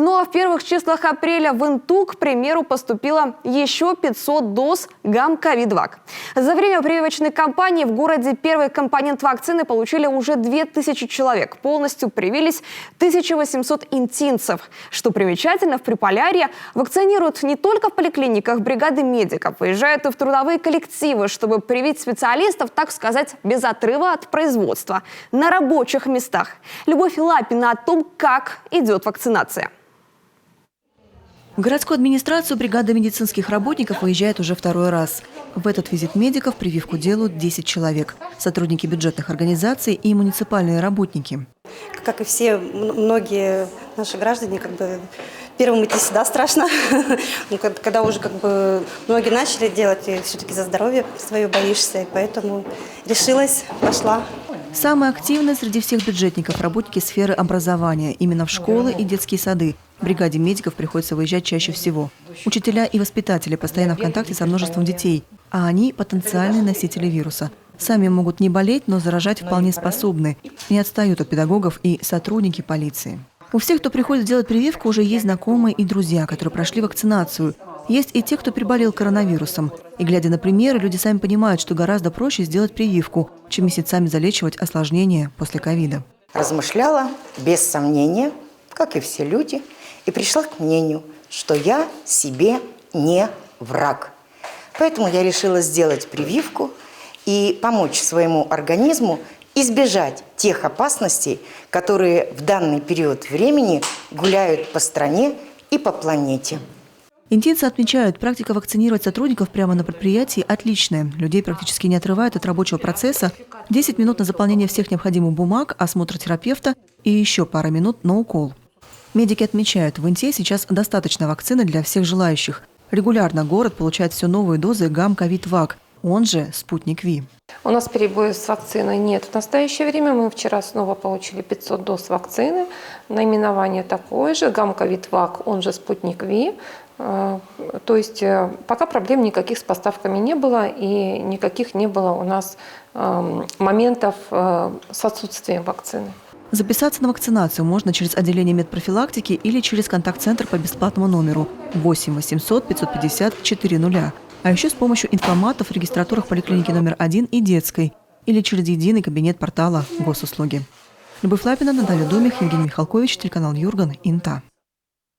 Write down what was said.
Ну а в первых числах апреля в Инту, к примеру, поступило еще 500 доз ГАМ-ковид-ВАК. За время прививочной кампании в городе первый компонент вакцины получили уже 2000 человек. Полностью привились 1800 интинцев. Что примечательно, в Приполярье вакцинируют не только в поликлиниках бригады медиков, выезжают и в трудовые коллективы, чтобы привить специалистов, так сказать, без отрыва от производства, на рабочих местах. Любовь Лапина о том, как идет вакцинация. В городскую администрацию бригада медицинских работников выезжает уже второй раз. В этот визит медиков прививку делают 10 человек. Сотрудники бюджетных организаций и муниципальные работники. Как и все, многие наши граждане, первым идти сюда страшно. Когда уже многие начали делать, и все-таки за здоровье свое боишься, и поэтому решилась, пошла. Самые активные среди всех бюджетников – работники сферы образования. Именно в школы и детские сады. Бригаде медиков приходится выезжать чаще всего. Учителя и воспитатели постоянно в контакте со множеством детей, а они – потенциальные носители вируса. Сами могут не болеть, но заражать вполне способны. Не отстают от педагогов и сотрудники полиции. У всех, кто приходит делать прививку, уже есть знакомые и друзья, которые прошли вакцинацию. Есть и те, кто приболел коронавирусом. И глядя на примеры, люди сами понимают, что гораздо проще сделать прививку, чем месяцами залечивать осложнения после ковида. Размышляла без сомнения, как и все люди, и пришла к мнению, что я себе не враг. Поэтому я решила сделать прививку и помочь своему организму избежать тех опасностей, которые в данный период времени гуляют по стране и по планете. Интинцы отмечают, практика вакцинировать сотрудников прямо на предприятии отличная. Людей практически не отрывают от рабочего процесса. 10 минут на заполнение всех необходимых бумаг, осмотр терапевта и еще пара минут на укол. Медики отмечают, в Инте сейчас достаточно вакцины для всех желающих. Регулярно город получает все новые дозы ГАМ-ковид-ВАК, он же «Спутник Ви». У нас перебоев с вакциной нет. В настоящее время мы вчера снова получили 500 доз вакцины. Наименование такое же, ГАМ-ковид-ВАК, он же «Спутник Ви». То есть пока проблем никаких с поставками не было и никаких не было у нас моментов с отсутствием вакцины. Записаться на вакцинацию можно через отделение медпрофилактики или через контакт-центр по бесплатному номеру 8 800 550 400. А еще с помощью информатов в регистратурах поликлиники номер 1 и детской или через единый кабинет портала госуслуги. Любовь Лапина, Наталья Домих, Евгений Михалкович, телеканал Юрган, Инта.